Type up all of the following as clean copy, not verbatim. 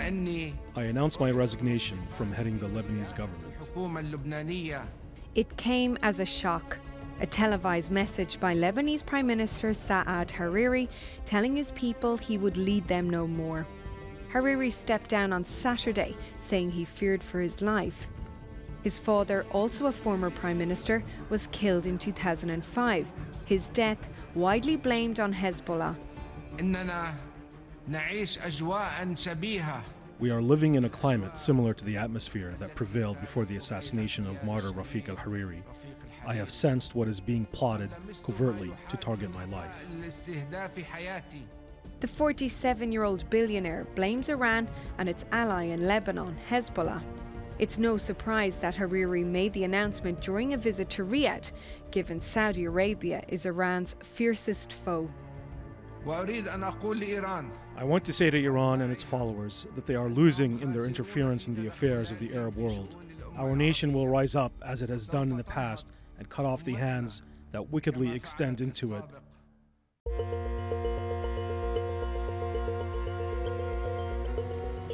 I announced my resignation from heading the Lebanese government. It came as a shock. A televised message by Lebanese Prime Minister Saad Hariri telling his people he would lead them no more. Hariri stepped down on Saturday, saying he feared for his life. His father, also a former Prime Minister, was killed in 2005. His death widely blamed on Hezbollah. We are living in a climate similar to the atmosphere that prevailed before the assassination of martyr Rafiq al-Hariri. I have sensed what is being plotted covertly to target my life. The 47-year-old billionaire blames Iran and its ally in Lebanon, Hezbollah. It's no surprise that Hariri made the announcement during a visit to Riyadh, given Saudi Arabia is Iran's fiercest foe. I want to say to Iran and its followers that they are losing in their interference in the affairs of the Arab world. Our nation will rise up, as it has done in the past, and cut off the hands that wickedly extend into it.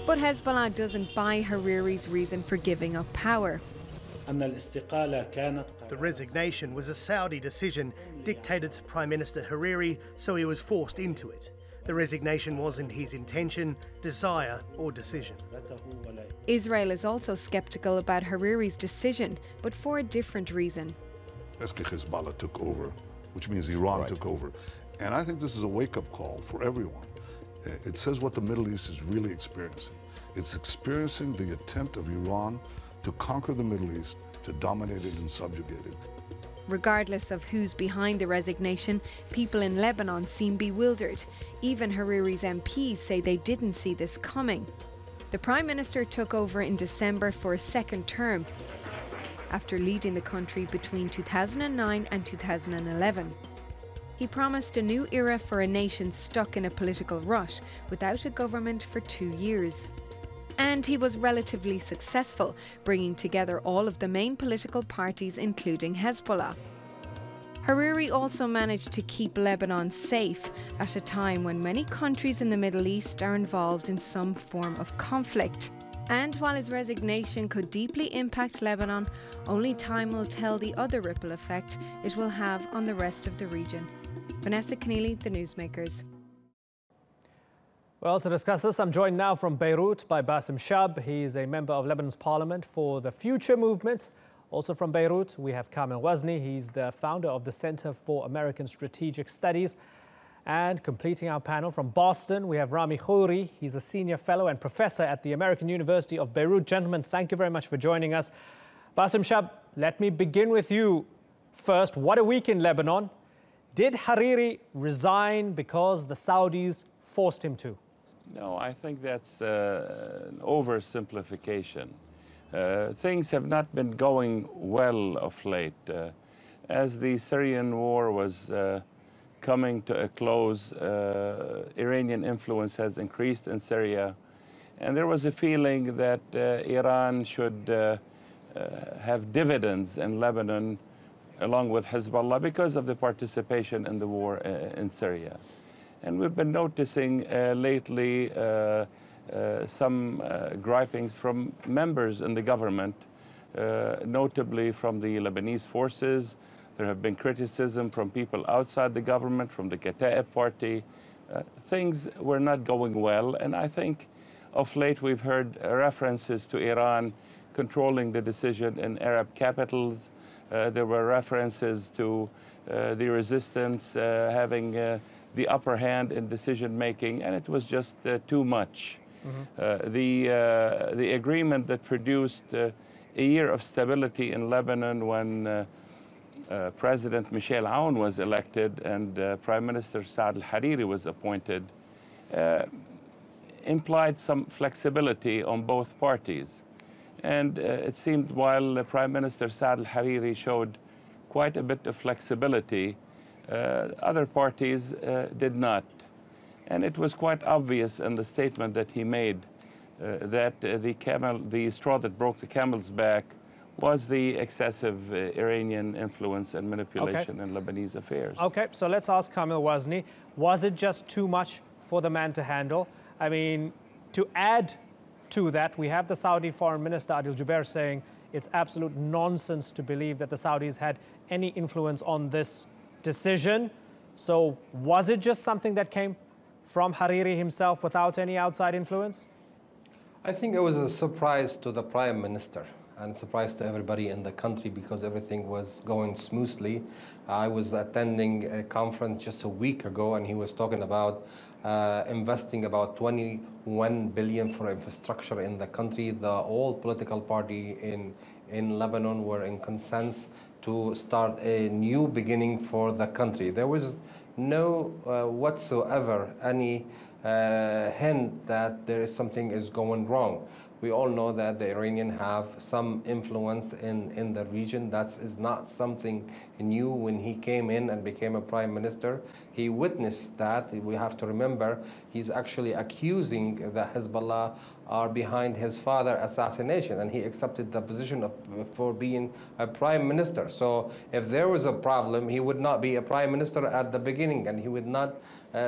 But Hezbollah doesn't buy Hariri's reason for giving up power. The resignation was a Saudi decision dictated to Prime Minister Hariri, so he was forced into it. The resignation wasn't his intention, desire, or decision. Israel is also skeptical about Hariri's decision, but for a different reason. Hezbollah took over, which means Iran took over. And I think this is a wake-up call for everyone. It says what the Middle East is really experiencing. It's experiencing the attempt of Iran to conquer the Middle East, to dominate it and subjugate it. Regardless of who's behind the resignation, people in Lebanon seem bewildered. Even Hariri's MPs say they didn't see this coming. The Prime Minister took over in December for a second term, after leading the country between 2009 and 2011. He promised a new era for a nation stuck in a political rut without a government for 2 years. And he was relatively successful, bringing together all of the main political parties, including Hezbollah. Hariri also managed to keep Lebanon safe at a time when many countries in the Middle East are involved in some form of conflict. And while his resignation could deeply impact Lebanon, only time will tell the other ripple effect it will have on the rest of the region. Vanessa Keneally, The Newsmakers. Well, to discuss this, I'm joined now from Beirut by Bassem Shab. He's a member of Lebanon's parliament for the Future Movement. Also from Beirut, we have Kamel Wazni. He's the founder of the Center for American Strategic Studies. And completing our panel from Boston, we have Rami Khouri. He's a senior fellow and professor at the American University of Beirut. Gentlemen, thank you very much for joining us. Bassem Shab, let me begin with you first. What a week in Lebanon. Did Hariri resign because the Saudis forced him to? No, I think that's an oversimplification. Things have not been going well of late. As the Syrian war was coming to a close, Iranian influence has increased in Syria, and there was a feeling that Iran should have dividends in Lebanon along with Hezbollah because of the participation in the war in Syria. And we've been noticing lately some gripings from members in the government, notably from the Lebanese forces. There have been criticism from people outside the government, from the Kataib party. Things were not going well, and I think of late we've heard references to Iran controlling the decision in Arab capitals. There were references to the resistance having the upper hand in decision-making, and it was just too much. The agreement that produced a year of stability in Lebanon when President Michel Aoun was elected and Prime Minister Saad Hariri was appointed, implied some flexibility on both parties. And it seemed while Prime Minister Saad Hariri showed quite a bit of flexibility, other parties did not. And it was quite obvious in the statement that he made that the straw that broke the camel's back was the excessive Iranian influence and manipulation in Lebanese affairs. Okay, so let's ask Kamel Wazni. Was it just too much for the man to handle? I mean, to add to that. We have the Saudi Foreign Minister Adil Jubair saying it's absolute nonsense to believe that the Saudis had any influence on this decision. So was it just something that came from Hariri himself without any outside influence? I think it was a surprise to the Prime Minister and a surprise to everybody in the country because everything was going smoothly. I was attending a conference just a week ago and he was talking about investing about 21 billion for infrastructure in the country. The all political party in Lebanon were in consensus to start a new beginning for the country. There was no whatsoever any hint that there is something is going wrong. We all know that the Iranians have some influence in the region. That is not something new. When he came in and became a prime minister, he witnessed that. We have to remember he's actually accusing the Hezbollah are behind his father's assassination, and he accepted the position for being a prime minister. So if there was a problem, he would not be a prime minister at the beginning, and he would not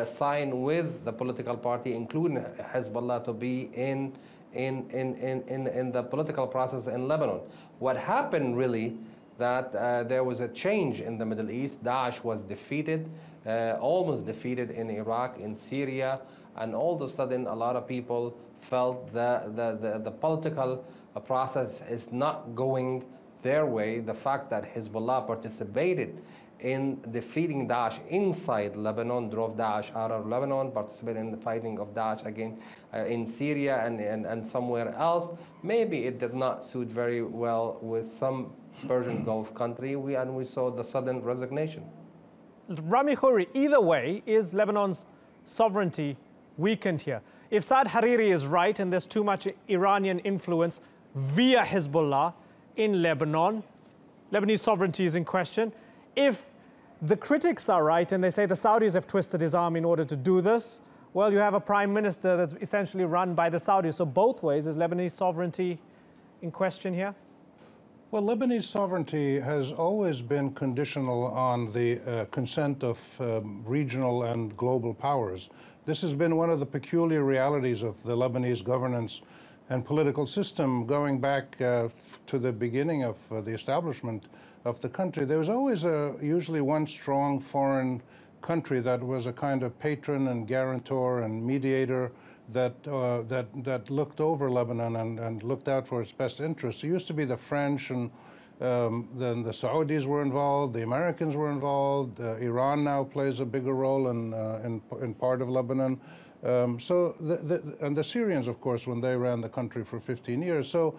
sign with the political party, including Hezbollah, to be in the political process in Lebanon. What happened really that there was a change in the Middle East. Daesh was defeated, almost defeated in Iraq, in Syria, and all of a sudden a lot of people felt the political process is not going their way. The fact that Hezbollah participated in defeating Daesh inside Lebanon drove Daesh out of Lebanon, participated in the fighting of Daesh again in Syria and somewhere else. Maybe it did not suit very well with some Persian Gulf country, and we saw the sudden resignation. Rami Khouri, either way, is Lebanon's sovereignty weakened here? If Saad Hariri is right and there's too much Iranian influence via Hezbollah in Lebanon, Lebanese sovereignty is in question. If the critics are right and they say the Saudis have twisted his arm in order to do this, well, you have a prime minister that's essentially run by the Saudis. So both ways, is Lebanese sovereignty in question here? Well, Lebanese sovereignty has always been conditional on the consent of regional and global powers. This has been one of the peculiar realities of the Lebanese governance and political system going back to the beginning of the establishment of the country. There was always usually one strong foreign country that was a kind of patron and guarantor and mediator that looked over Lebanon and looked out for its best interests. It used to be the French, and then the Saudis were involved, the Americans were involved, Iran now plays a bigger role in part of Lebanon. And the Syrians, of course, when they ran the country for 15 years. So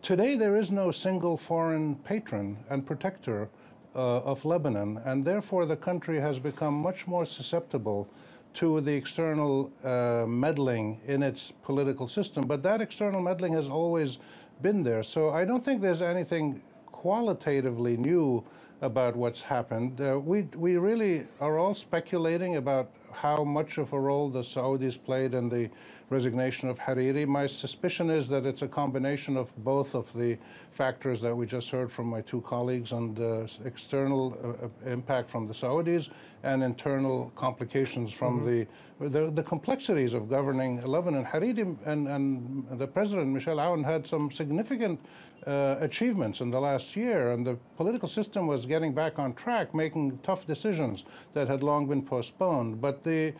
today there is no single foreign patron and protector of Lebanon, and therefore the country has become much more susceptible to the external meddling in its political system. But that external meddling has always been there. So I don't think there's anything qualitatively new about what's happened. We really are all speculating about how much of a role the Saudis played in the resignation of Hariri. My suspicion is that it's a combination of both of the factors that we just heard from my two colleagues on the external impact from the Saudis and internal complications from the complexities of governing Lebanon. Hariri and the President, Michel Aoun, had some significant achievements in the last year, and the political system was getting back on track, making tough decisions that had long been postponed. But the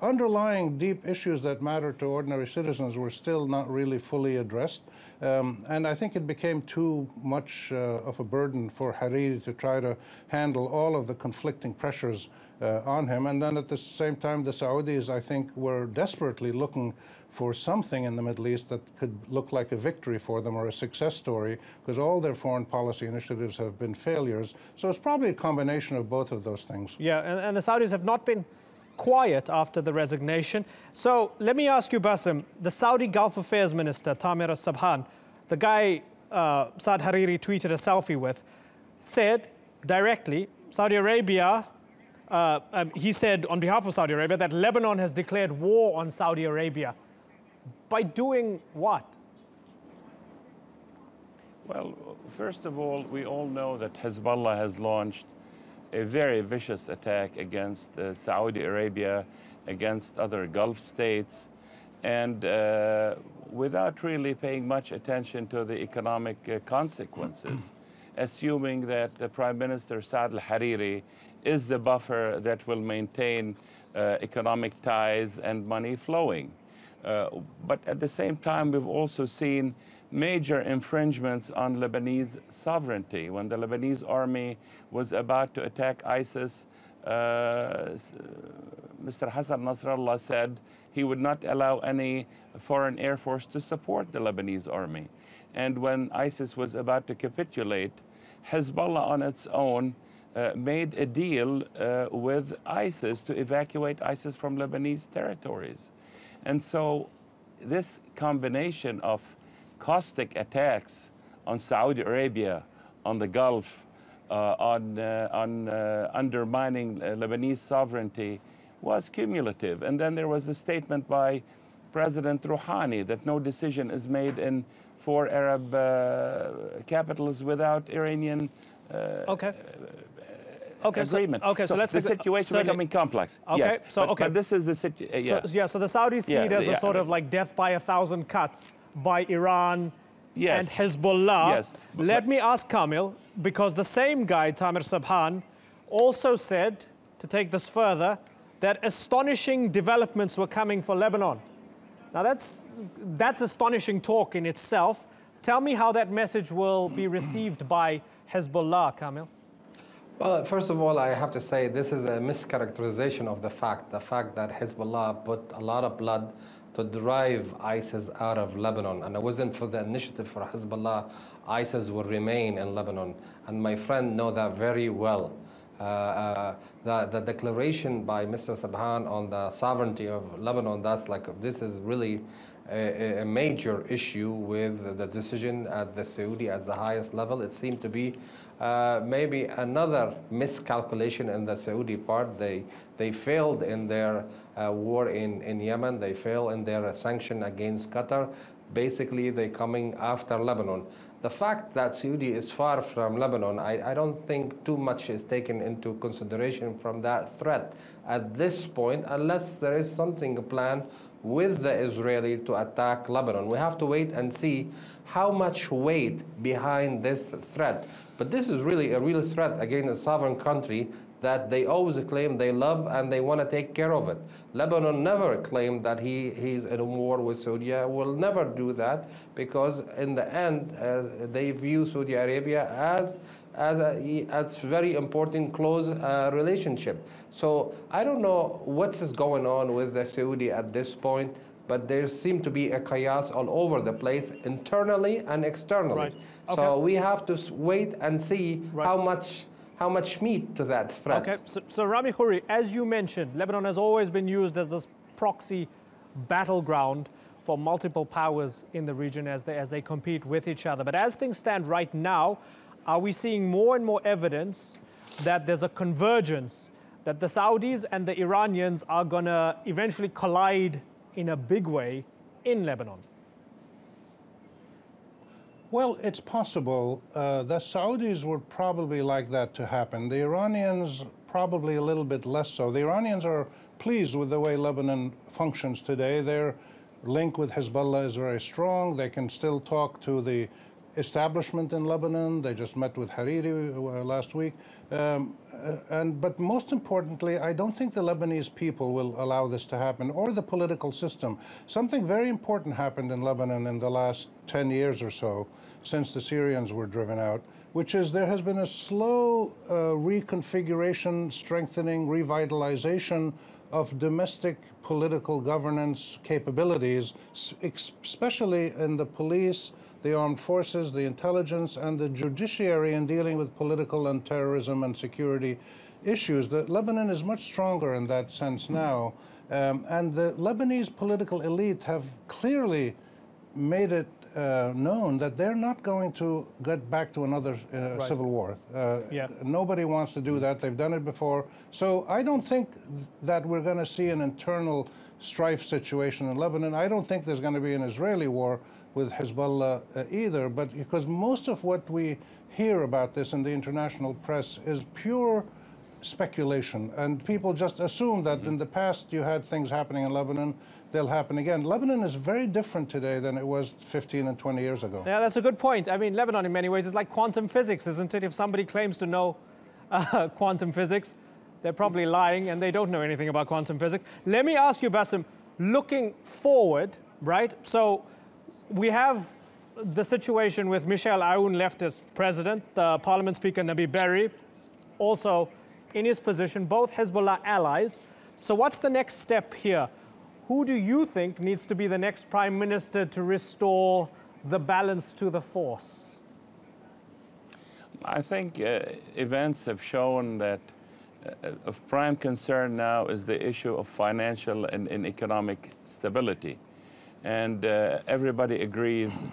underlying deep issues that matter to ordinary citizens were still not really fully addressed. And I think it became too much of a burden for Hariri to try to handle all of the conflicting pressures on him. And then at the same time, the Saudis, I think, were desperately looking for something in the Middle East that could look like a victory for them or a success story, because all their foreign policy initiatives have been failures. So it's probably a combination of both of those things. Yeah, and the Saudis have not been quiet after the resignation. So let me ask you, Bassem, the Saudi Gulf Affairs Minister, Tamir al-Sabhan, the guy Saad Hariri tweeted a selfie with, said directly, Saudi Arabia, he said on behalf of Saudi Arabia that Lebanon has declared war on Saudi Arabia. By doing what? Well, first of all, we all know that Hezbollah has launched a very vicious attack against Saudi Arabia, against other Gulf states, and without really paying much attention to the economic consequences, assuming that Prime Minister Saad Hariri is the buffer that will maintain economic ties and money flowing. But at the same time, we've also seen major infringements on Lebanese sovereignty. When the Lebanese army was about to attack ISIS, Mr. Hassan Nasrallah said he would not allow any foreign air force to support the Lebanese army. And when ISIS was about to capitulate, Hezbollah on its own made a deal with ISIS to evacuate ISIS from Lebanese territories. And so this combination of caustic attacks on Saudi Arabia, on the Gulf, on undermining Lebanese sovereignty was cumulative. And then there was a statement by President Rouhani that no decision is made in 4 Arab capitals without Iranian agreement. So let's the situation becoming complex. Okay. Yes. So but this is the situation. So the Saudis see it as a sort of like death by 1,000 cuts by Iran and Hezbollah. Yes. Let me ask Kamil, because the same guy, Tamer Sabhan, also said, to take this further, that astonishing developments were coming for Lebanon. Now that's astonishing talk in itself. Tell me how that message will be received by Hezbollah, Kamil. Well, first of all, I have to say this is a mischaracterization of the fact that Hezbollah put a lot of blood to drive ISIS out of Lebanon. And it wasn't for the initiative for Hezbollah, ISIS will remain in Lebanon. And my friend know that very well. The declaration by Mr. Sabhan on the sovereignty of Lebanon, this is really a major issue with the decision at the Saudi at the highest level. It seemed to be maybe another miscalculation in the Saudi part. They failed in their war in Yemen. They failed in their sanction against Qatar. Basically, they're coming after Lebanon. The fact that Saudi is far from Lebanon, I don't think too much is taken into consideration from that threat at this point, unless there is something planned with the Israeli to attack Lebanon. We have to wait and see how much weight behind this threat. But this is really a real threat against a sovereign country that they always claim they love and they want to take care of it. Lebanon never claimed that he's in a war with Saudi. Will never do that, because in the end they view Saudi Arabia as a very important close relationship. So I don't know what is going on with the Saudi at this point, but there seems to be a chaos all over the place, internally and externally. Right. Okay. So we have to wait and see how much meat to that threat. Okay, so Rami Khouri, as you mentioned, Lebanon has always been used as this proxy battleground for multiple powers in the region as they compete with each other. But as things stand right now, are we seeing more and more evidence that there's a convergence, that the Saudis and the Iranians are going to eventually collide in a big way in Lebanon? Well, it's possible. The Saudis would probably like that to happen. The Iranians probably a little bit less so. The Iranians are pleased with the way Lebanon functions today. Their link with Hezbollah is very strong. They can still talk to the establishment in Lebanon. They just met with Hariri last week. But most importantly, I don't think the Lebanese people will allow this to happen, or the political system. Something very important happened in Lebanon in the last 10 years or so, since the Syrians were driven out, which is there has been a slow reconfiguration, strengthening, revitalization of domestic political governance capabilities, especially in the police, the armed forces, the intelligence, and the judiciary in dealing with political and terrorism and security issues. Lebanon is much stronger in that sense now. And the Lebanese political elite have clearly made it known that they're not going to get back to another civil war. Nobody wants to do that. They've done it before. So I don't think that we're going to see an internal strife situation in Lebanon. I don't think there's going to be an Israeli war with Hezbollah either, but because most of what we hear about this in the international press is pure speculation, and people just assume that in the past you had things happening in Lebanon, they'll happen again. Lebanon is very different today than it was 15 and 20 years ago. Yeah, that's a good point. I mean, Lebanon in many ways is like quantum physics, isn't it? If somebody claims to know quantum physics, they're probably lying and they don't know anything about quantum physics. Let me ask you, Bassem, looking forward, right? So we have the situation with Michel Aoun left as president, the parliament speaker Nabi Berri also in his position, both Hezbollah allies. So what's the next step here? Who do you think needs to be the next prime minister to restore the balance to the force? I think events have shown that of prime concern now is the issue of financial and economic stability. And everybody agrees,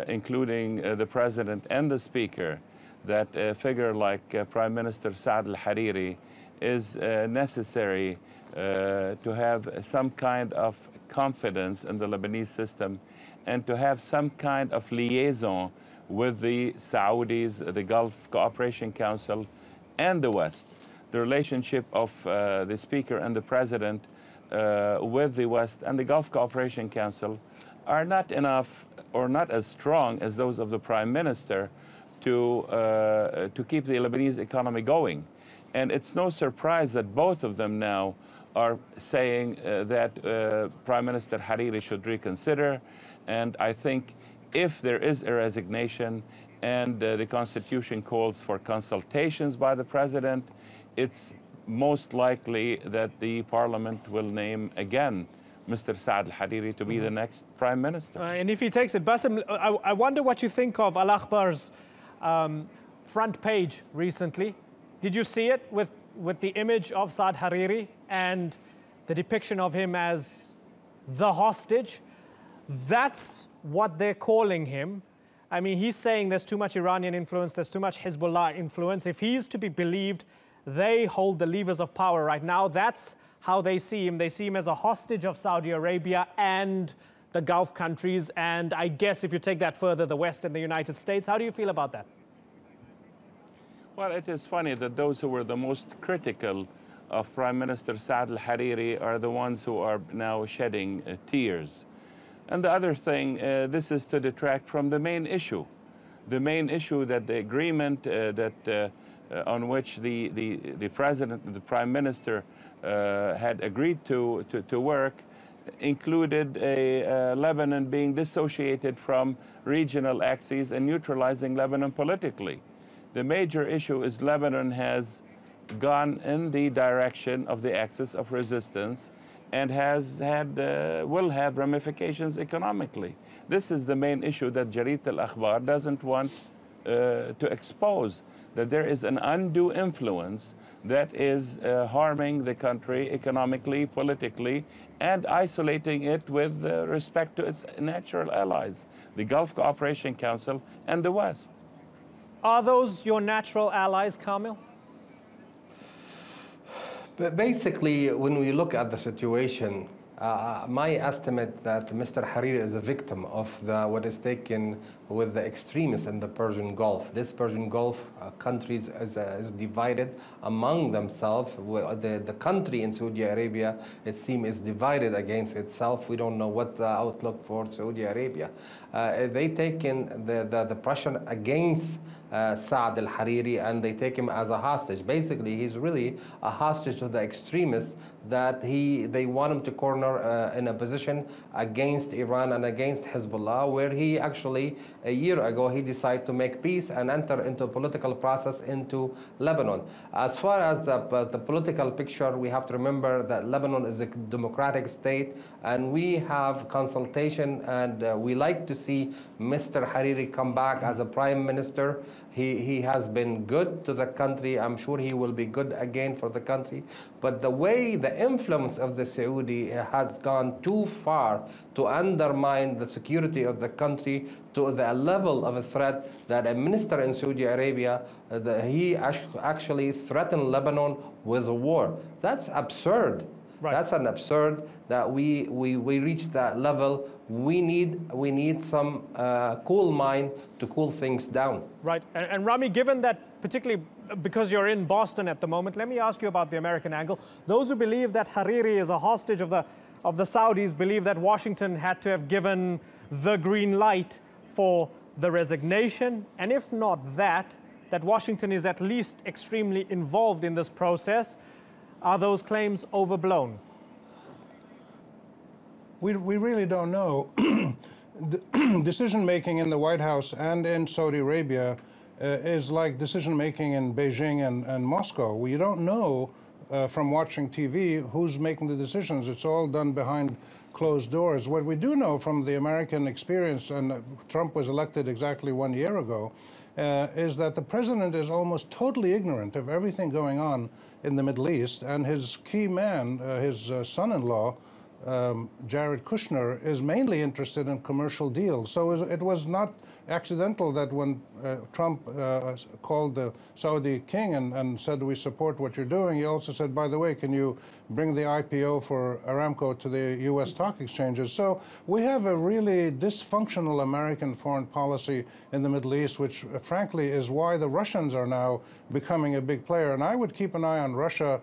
including the president and the speaker, that a figure like Prime Minister Saad Hariri is necessary to have some kind of confidence in the Lebanese system and to have some kind of liaison with the Saudis, the Gulf Cooperation Council, and the West. The relationship of the speaker and the president with the West and the Gulf Cooperation Council are not enough or not as strong as those of the prime minister to keep the Lebanese economy going. And it's no surprise that both of them now are saying that Prime Minister Hariri should reconsider. And I think if there is a resignation and the Constitution calls for consultations by the President, it's most likely that the Parliament will name again Mr. Saad Hariri to be the next Prime Minister. And if he takes it, Bassem, I wonder what you think of Al-Akhbar's front page recently. Did you see it with the image of Saad Hariri and the depiction of him as the hostage? That's what they're calling him. I mean, he's saying there's too much Iranian influence, there's too much Hezbollah influence. If he's to be believed, they hold the levers of power right now. That's how they see him. They see him as a hostage of Saudi Arabia and the Gulf countries, and I guess if you take that further, the West and the United States. How do you feel about that? Well, it is funny that those who were the most critical of Prime Minister Saad Hariri are the ones who are now shedding tears. And the other thing, this is to detract from the main issue. The main issue that the agreement on which the president and the prime minister had agreed to work included Lebanon being dissociated from regional axes and neutralizing Lebanon politically. The major issue is Lebanon has gone in the direction of the axis of resistance and will have ramifications economically. This is the main issue that Jarit al-Akhbar doesn't want to expose, that there is an undue influence that is harming the country economically, politically, and isolating it with respect to its natural allies, the Gulf Cooperation Council and the West. Are those your natural allies, Kamil? But basically, when we look at the situation, my estimate that Mr. Hariri is a victim of what is taken with the extremists in the Persian Gulf. This Persian Gulf countries is divided among themselves. The country in Saudi Arabia, it seems, is divided against itself. We don't know what the outlook for Saudi Arabia. They taken the pressure against Saad al-Hariri, and they take him as a hostage. Basically, he's really a hostage to the extremists that they want him to corner in a position against Iran and against Hezbollah, where he actually, a year ago, he decided to make peace and enter into a political process into Lebanon. As far as the political picture, we have to remember that Lebanon is a democratic state, and we have consultation, and we like to see Mr. Hariri come back as a prime minister. He has been good to the country. I'm sure he will be good again for the country. But the way the influence of the Saudi has gone too far to undermine the security of the country to the level of a threat that a minister in Saudi Arabia, he actually threatened Lebanon with a war. That's absurd. Right. That's an absurd that we reached that level. We need some cool mind to cool things down. Right. And Rami, given that, particularly because you're in Boston at the moment, let me ask you about the American angle. Those who believe that Hariri is a hostage of the Saudis believe that Washington had to have given the green light for the resignation, and if not that Washington is at least extremely involved in this process. Are those claims overblown? We really don't know. Decision-making in the White House and in Saudi Arabia is like decision-making in Beijing and Moscow. We don't know from watching TV who's making the decisions. It's all done behind closed doors. What we do know from the American experience, and Trump was elected exactly 1 year ago, is that the president is almost totally ignorant of everything going on in the Middle East, and his key man, his son-in-law, Jared Kushner, is mainly interested in commercial deals. So it was not accidental that when Trump called the Saudi king and said, we support what you're doing, he also said, by the way, can you bring the IPO for Aramco to the U.S. stock exchanges? So we have a really dysfunctional American foreign policy in the Middle East, which frankly is why the Russians are now becoming a big player. And I would keep an eye on Russia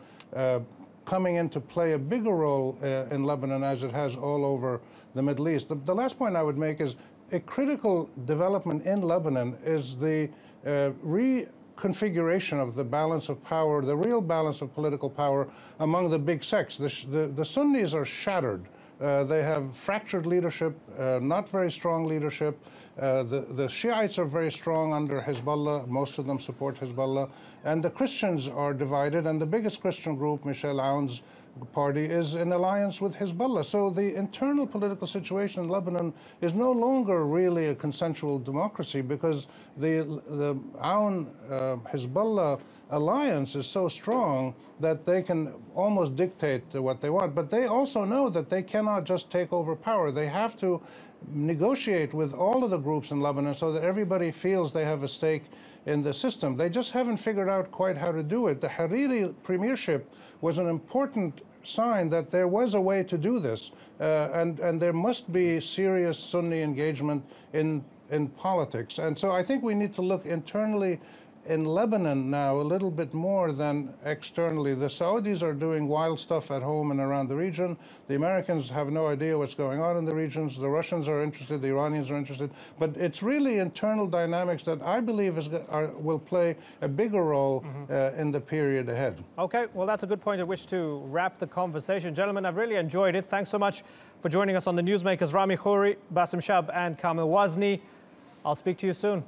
coming in to play a bigger role in Lebanon as it has all over the Middle East. The last point I would make is a critical development in Lebanon is the reconfiguration of the balance of power, the real balance of political power among the big sects. The Sunnis are shattered. They have fractured leadership, not very strong leadership. The Shiites are very strong under Hezbollah. Most of them support Hezbollah. And the Christians are divided. And the biggest Christian group, Michel Aoun's party, is in alliance with Hezbollah. So the internal political situation in Lebanon is no longer really a consensual democracy because the Aoun Hezbollah alliance is so strong that they can almost dictate what they want. But they also know that they cannot just take over power. They have to negotiate with all of the groups in Lebanon so that everybody feels they have a stake in the system. They just haven't figured out quite how to do it. The Hariri premiership was an important sign that there was a way to do this, and there must be serious Sunni engagement in politics. And so I think we need to look internally in Lebanon now a little bit more than externally. The Saudis are doing wild stuff at home and around the region. The Americans have no idea what's going on in the regions. The Russians are interested. The Iranians are interested. But it's really internal dynamics that I believe will play a bigger role in the period ahead. Okay, well, that's a good point at which to wrap the conversation. Gentlemen, I've really enjoyed it. Thanks so much for joining us on the Newsmakers. Rami Khouri, Bassem Shab, and Kamil Wazni. I'll speak to you soon.